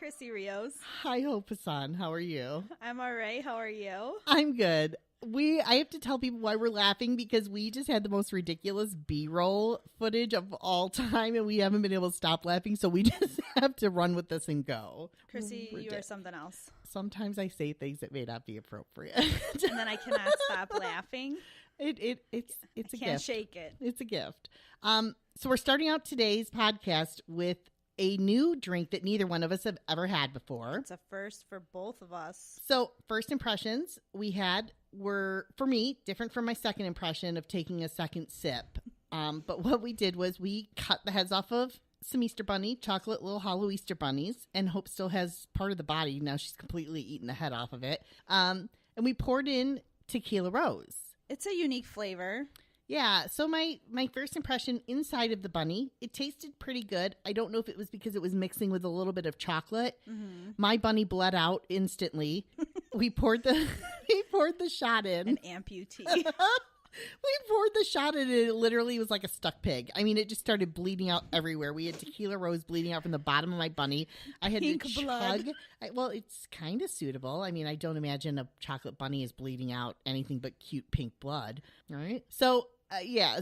Chrissy Rios. Hi, Hope Hassan. How are you? I'm all right. How are you? I'm good. I have to tell people why we're laughing because we just had the most ridiculous B-roll footage of all time and we haven't been able to stop laughing, so we just have to run with this and go. Chrissy, you are something else. Sometimes I say things that may not be appropriate. And then I cannot stop laughing. It's a gift. Can't shake it. It's a gift. So we're starting out today's podcast with a new drink that neither one of us have ever had before. It's a first for both of us. So first impressions we had were, for me, different from my second impression of taking a second sip. But what we did was we cut the heads off of some Easter bunny, chocolate little hollow Easter bunnies, and Hope still has part of the body. Now she's completely eaten the head off of it. And we poured in tequila rose. It's a unique flavor. Yeah, so my first impression inside of the bunny, it tasted pretty good. I don't know if it was because it was mixing with a little bit of chocolate. Mm-hmm. My bunny bled out instantly. We poured the shot in. An amputee. We poured the shot in and it literally was like a stuck pig. I mean, it just started bleeding out everywhere. We had tequila rose bleeding out from the bottom of my bunny. I had Pink to chug. blood. Well, it's kind of suitable. I mean, I don't imagine a chocolate bunny is bleeding out anything but cute pink blood. All right. So,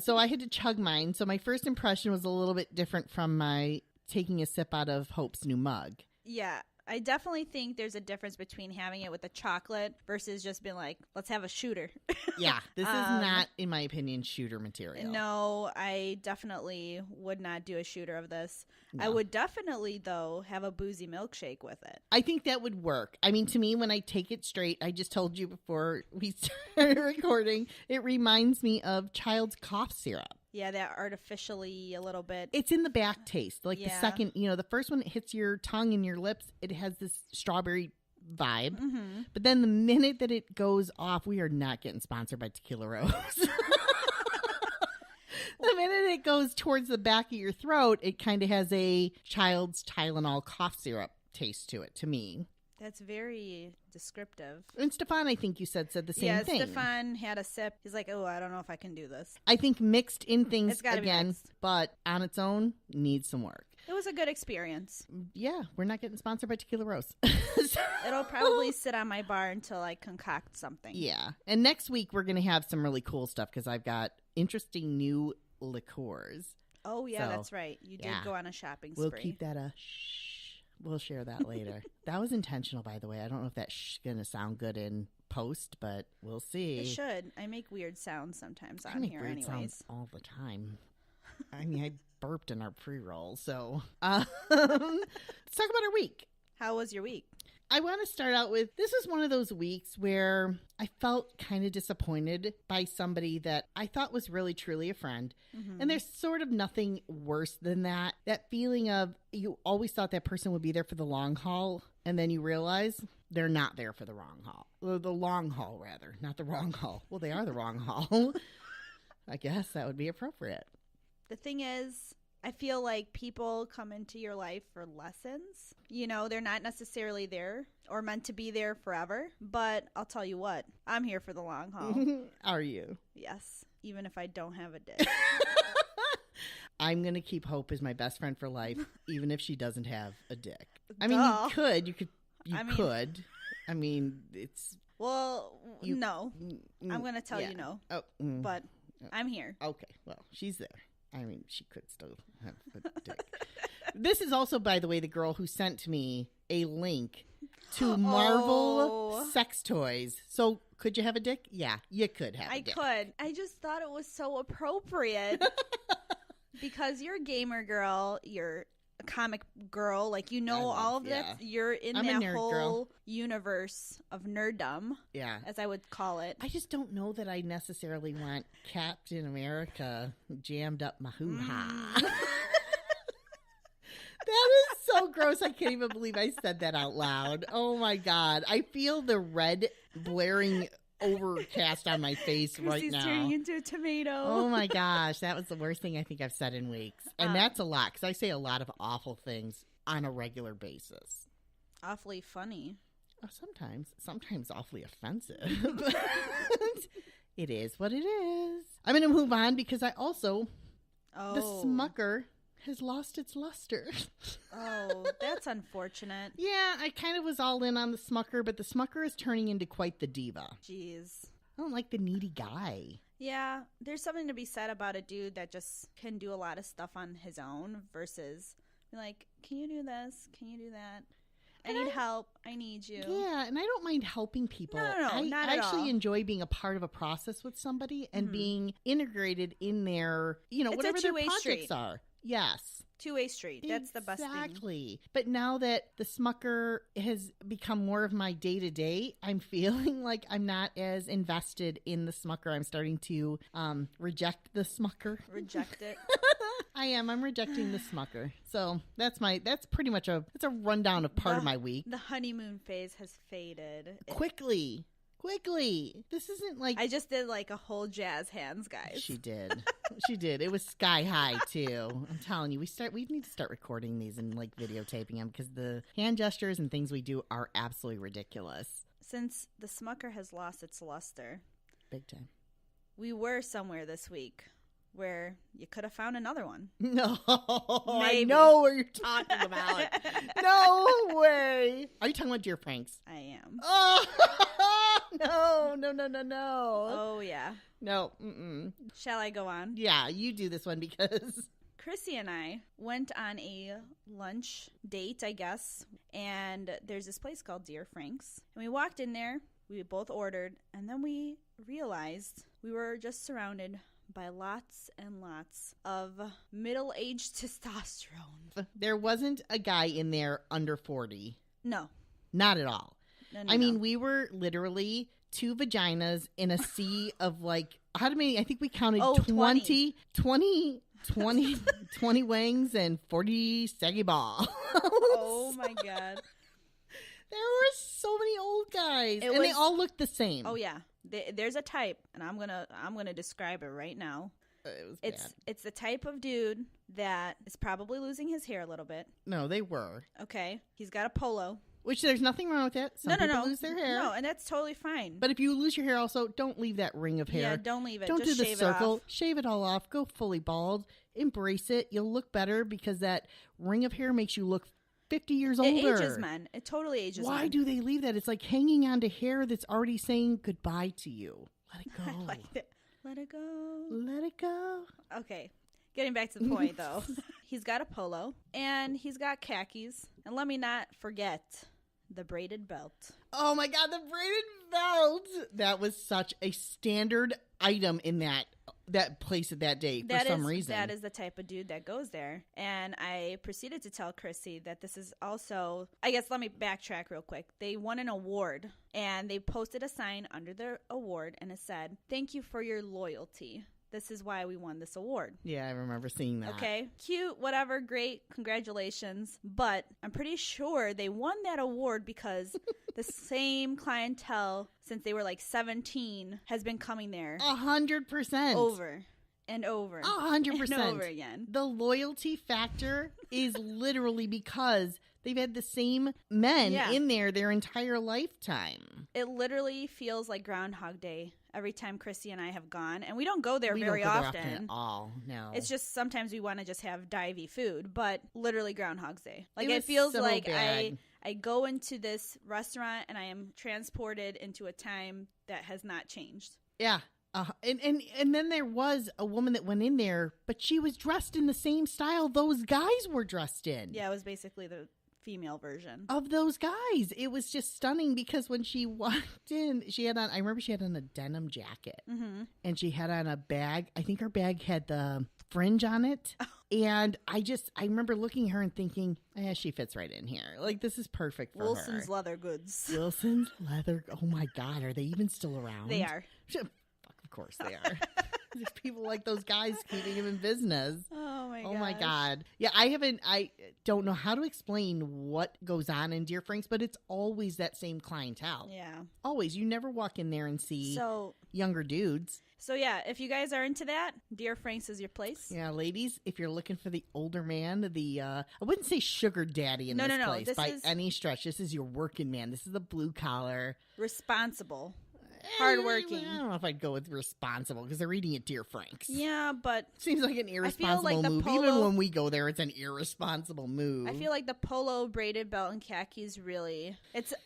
so I had to chug mine. So my first impression was a little bit different from my taking a sip out of Hope's new mug. Yeah. I definitely think there's a difference between having it with the chocolate versus just being like, let's have a shooter. Yeah, this is not, in my opinion, shooter material. No, I definitely would not do a shooter of this. No. I would definitely, though, have a boozy milkshake with it. I think that would work. I mean, to me, when I take it straight, I just told you before we started recording, it reminds me of child's cough syrup. Yeah, that artificially a little bit. It's in the back taste. Like Yeah. the second, the first one hits your tongue and your lips, it has this strawberry vibe. Mm-hmm. But then the minute that it goes off, we are not getting sponsored by Tequila Rose. The minute it goes towards the back of your throat, it kind of has a child's Tylenol cough syrup taste to it, to me. That's very descriptive. And Stefan, I think you said the same thing. Yeah, Stefan had a sip. He's like, oh, I don't know if I can do this. I think mixed in things It's gotta be again, mixed. but on its own, needs some work. It was a good experience. Yeah, we're not getting sponsored by Tequila Rose. It'll probably sit on my bar until I concoct something. Yeah. And next week, we're going to have some really cool stuff because I've got interesting new liqueurs. Oh, yeah, So, that's right. You did go on a shopping spree. We'll keep that a shh. We'll share that later. That was intentional, by the way. I don't know if that's going to sound good in post, but we'll see. It should. I make weird sounds sometimes I on make here weird anyways. sounds all the time. I mean, I burped in our pre-roll, so let's talk about our week. How was your week? I want to start out with, this was one of those weeks where I felt kind of disappointed by somebody that I thought was really truly a friend. Mm-hmm. And there's sort of nothing worse than that. That feeling of you always thought that person would be there for the long haul, and then you realize they're not there for the wrong haul. Or the long haul, rather, not the wrong haul. Well, they are the wrong haul. I guess that would be appropriate. The thing is, I feel like people come into your life for lessons. They're not necessarily there or meant to be there forever. But I'll tell you what, I'm here for the long haul. Are you? Yes, even if I don't have a dick. I'm going to keep Hope as my best friend for life, even if she doesn't have a dick. I mean, Duh. you could. I mean, it's... Well, no. I'm going to tell yeah. you no. Oh, But I'm here. Okay, well, she's there. I mean, she could still have a dick. This is also, by the way, the girl who sent me a link to Marvel sex toys. So, could you have a dick? Yeah, you could have a dick. I could. I just thought it was so appropriate. Because you're a gamer girl, you're a comic girl, like all of that. You're in I'm that a nerd whole girl. Universe of nerddom, Yeah. as I would call it. I just don't know that I necessarily want Captain America jammed up my hoo-ha. That is so gross. I can't even believe I said that out loud. Oh, my God. I feel the red blaring overcast on my face right Chrissy's now. turning into a tomato. Oh, my gosh. That was the worst thing I think I've said in weeks. And that's a lot because I say a lot of awful things on a regular basis. Awfully funny. Oh, sometimes awfully offensive. But it is what it is. I'm going to move on because I also, the Smucker has lost its luster. Oh, that's unfortunate. Yeah, I kind of was all in on the Smucker, but the Smucker is turning into quite the diva. Jeez. I don't like the needy guy. Yeah, there's something to be said about a dude that just can do a lot of stuff on his own versus like, can you do this? Can you do that? I need help. I need you. Yeah, and I don't mind helping people. No, not I at actually all. enjoy being a part of a process with somebody and being integrated in their, It's whatever a their two-way projects street. are. Yes. Two-way street. That's the best thing. Exactly. But now that the Smucker has become more of my day-to-day, I'm feeling like I'm not as invested in the Smucker. I'm starting to reject the Smucker. Reject it. I am. I'm rejecting the Smucker. So that's pretty much a rundown of part of my week. The honeymoon phase has faded. Quickly. This isn't like... I just did like a whole jazz hands, guys. She did. She did. It was sky high too. I'm telling you, we need to start recording these and like videotaping them because the hand gestures and things we do are absolutely ridiculous. Since the Smucker has lost its luster, Big time. we were somewhere this week where you could have found another one. No, Maybe. I know what you're talking about. No way. Are you talking about Dear Franks? I am. Oh, no. Oh, yeah. No. Mm-mm. Shall I go on? Yeah, you do this one because... Chrissy and I went on a lunch date, I guess, and there's this place called Dear Frank's. And we walked in there, we both ordered, and then we realized we were just surrounded by lots and lots of middle-aged testosterone. There wasn't a guy in there under 40. No. Not at all. No. I mean, we were literally 2 vaginas in a sea of like, how many? I think we counted 20 wangs and 40 saggy balls. Oh my God. There were so many old guys, they all looked the same. Oh yeah, there's a type, and I'm gonna describe it right now. It was bad. It's the type of dude that is probably losing his hair a little bit. No, they were. Okay, he's got a polo. Which there's nothing wrong with that. Some people lose their hair. No, and that's totally fine. But if you lose your hair, also don't leave that ring of hair. Yeah, don't leave it. Don't Just do the shave circle. it off. Shave it all off. Go fully bald. Embrace it. You'll look better because that ring of hair makes you look 50 years older. It ages men. It totally ages men. Why do they leave that? It's like hanging on to hair that's already saying goodbye to you. Let it go. I like it. Let it go. Let it go. Okay. Getting back to the point, though. He's got a polo, and he's got khakis. And let me not forget the braided belt. Oh, my God. The braided belt. That was such a standard item in that place at that day for some reason. That is the type of dude that goes there. And I proceeded to tell Chrissy that this is also, I guess let me backtrack real quick. They won an award and they posted a sign under their award and it said, "Thank you for your loyalty. This is why we won this award." Yeah, I remember seeing that. Okay, cute, whatever, great, congratulations. But I'm pretty sure they won that award because the same clientele since they were like 17 has been coming there 100%. over and over 100% and over again. The loyalty factor is literally because they've had the same men in there their entire lifetime. It literally feels like Groundhog Day every time Chrissy and I have gone, and we don't go there very often at all. No, it's just sometimes we want to just have divey food, but literally Groundhog's Day. Like it it feels so like bad. I go into this restaurant and I am transported into a time that has not changed. Yeah. And then there was a woman that went in there, but she was dressed in the same style those guys were dressed in. Yeah, it was basically the female version of those guys. It was just stunning because when she walked in, I remember she had on a denim jacket and she had on a bag. I think her bag had the fringe on it. And I remember looking at her and thinking, she fits right in here. Like, this is perfect for Wilson's her. Leather Goods. Wilson's Leather. Oh my God. Are they even still around? They are. Of course they are. There's people like those guys keeping him in business. Oh my God. Yeah, I don't know how to explain what goes on in Dear Frank's, but it's always that same clientele. Yeah. Always. You never walk in there and see younger dudes. So yeah, if you guys are into that, Dear Frank's is your place. Yeah, ladies, if you're looking for the older man, I wouldn't say sugar daddy in this place by any stretch. This is your working man. This is the blue collar. Responsible. hardworking. I don't know if I'd go with responsible because they're eating at Deer Frank's. Yeah, but Seems like an irresponsible the move. polo- Even when we go there, it's an irresponsible move. I feel like the polo braided belt and khakis really.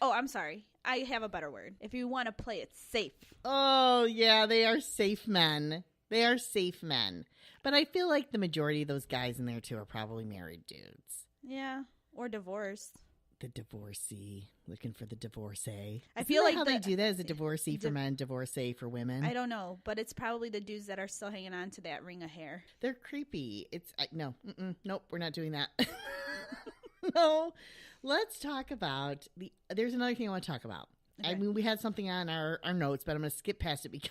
I'm sorry. I have a better word. If you want to play it safe. Oh, yeah, they are safe men. They are safe men. But I feel like the majority of those guys in there, too, are probably married dudes. Yeah, or divorced. The divorcee. Looking for the divorcee. I feel like how they do that is a divorcee for men, divorcee for women. I don't know, but it's probably the dudes that are still hanging on to that ring of hair. They're creepy. Nope, we're not doing that. No. Let's talk about there's another thing I want to talk about. Okay. I mean, we had something on our notes, but I'm going to skip past it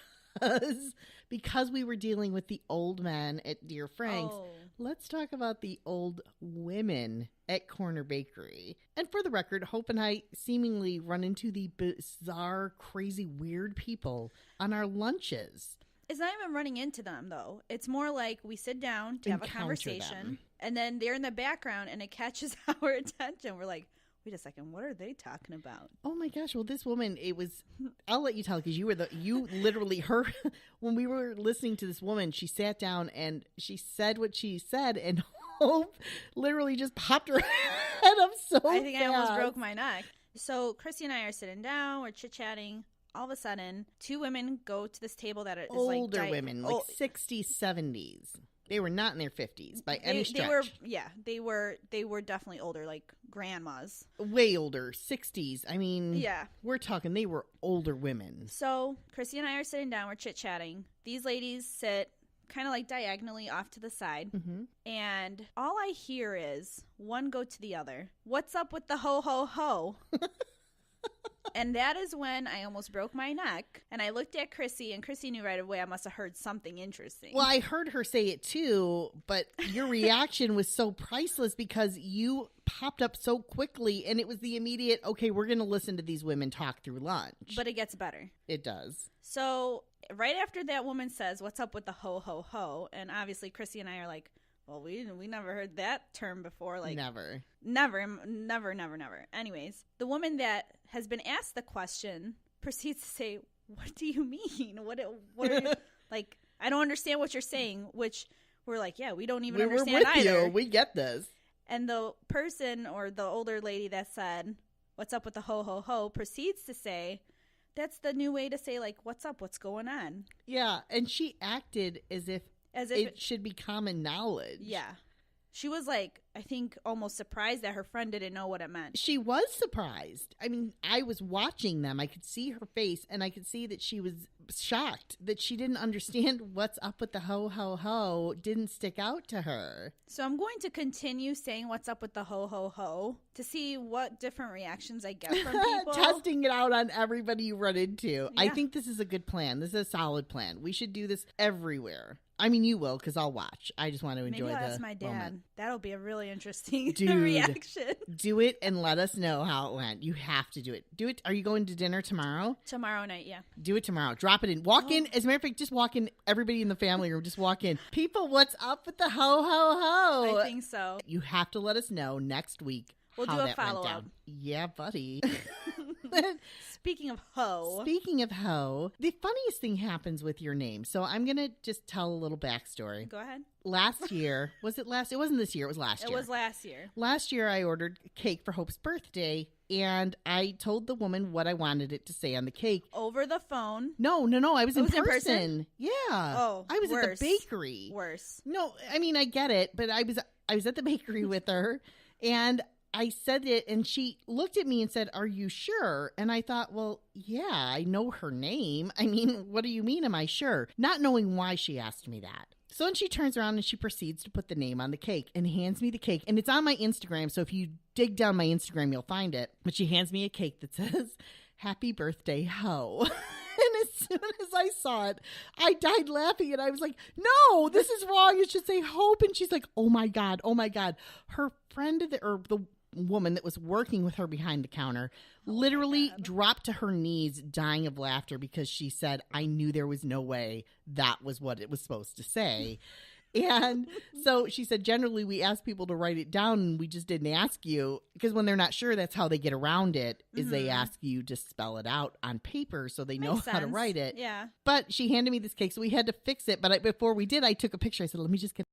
because we were dealing with the old men at Deer Frank's. Oh. Let's talk about the old women at Corner Bakery. And for the record, Hope and I seemingly run into the bizarre, crazy, weird people on our lunches. It's not even running into them, though. It's more like we sit down to have a conversation, and then they're in the background, and it catches our attention. We're like, wait a second, what are they talking about? Oh my gosh! Well, this woman, I'll let you tell because you literally her when we were listening to this woman. She sat down and she said what she said, and Hope literally just popped her head up so I think fast. I almost broke my neck. So Chrissy and I are sitting down, we're chit chatting. All of a sudden, two women go to this table that is older women, like 60s, 70s. They were not in their 50s by any stretch. They were definitely older, like grandmas. Way older, 60s. I mean, yeah, we're talking they were older women. So Chrissy and I are sitting down, we're chit-chatting. These ladies sit kind of like diagonally off to the side, and all I hear is one go to the other. What's up with the ho ho ho? And that is when I almost broke my neck. And I looked at Chrissy, and Chrissy knew right away I must have heard something interesting. Well, I heard her say it too, but your reaction was so priceless because you popped up so quickly, and it was the immediate, okay, we're going to listen to these women talk through lunch. But it gets better. It does. So right after that woman says, what's up with the ho ho ho? And obviously Chrissy and I are like, well, we never heard that term before. Like Never. Anyways, the woman that has been asked the question proceeds to say, what do you mean? What are you, like, I don't understand what you're saying, which we're like, yeah, we don't even understand with either. You. We get this. And the person or the older lady that said, what's up with the ho ho ho, proceeds to say, that's the new way to say, like, what's up? What's going on? Yeah. And she acted as if it should be common knowledge. Yeah. She was like, I think almost surprised that her friend didn't know what it meant. She was surprised. I mean, I was watching them. I could see her face, and I could see that she was shocked that she didn't understand what's up with the ho, ho, ho. Didn't stick out to her. So I'm going to continue saying what's up with the ho, ho, ho to see what different reactions I get from people. Testing it out on everybody you run into. Yeah. I think this is a good plan. This is a solid plan. We should do this everywhere. I mean, you will, because I'll watch. I just want to enjoy Maybe I'll the ask my dad. moment. That'll be a really interesting Dude, reaction. Do it and let us know how it went. You have to do it. Do it. Are you going to dinner tomorrow? Tomorrow night, yeah. Do it tomorrow. Drop it in. Walk in. As a matter of fact, just walk in. Everybody in the family room, just walk in. People, what's up with the ho, ho, ho? I think so. You have to let us know next week. We'll do a follow-up. Yeah, buddy. Speaking of hoe, the funniest thing happens with your name. So I'm going to just tell a little backstory. Go ahead. Last year, it wasn't this year, it was last year. It was last year. Last year, I ordered cake for Hope's birthday, and I told the woman what I wanted it to say on the cake. Over the phone? No, I was in person. Yeah. Oh, I was at the bakery. Worse. No, I mean, I get it, but I was at the bakery with her, and I said it, and she looked at me and said, "Are you sure?" And I thought, well, yeah, I know her name. I mean, what do you mean, am I sure? Not knowing why she asked me that. So then she turns around and she proceeds to put the name on the cake and hands me the cake. And it's on my Instagram, so if you dig down my Instagram, you'll find it. But she hands me a cake that says, "Happy birthday, Hoe." And as soon as I saw it, I died laughing. And I was like, no, this is wrong. It should say Hope. And she's like, oh my God. Her friend, the woman that was working with her behind the counter, literally dropped to her knees dying of laughter because she said, I knew there was no way that was what it was supposed to say. And so she said, generally we ask people to write it down and we just didn't ask you because when they're not sure, that's how they get around it is they ask you to spell it out on paper so they know Makes how to sense. write it. Yeah. But she handed me this cake, so we had to fix it. But before we did, I took a picture. I said, let me just get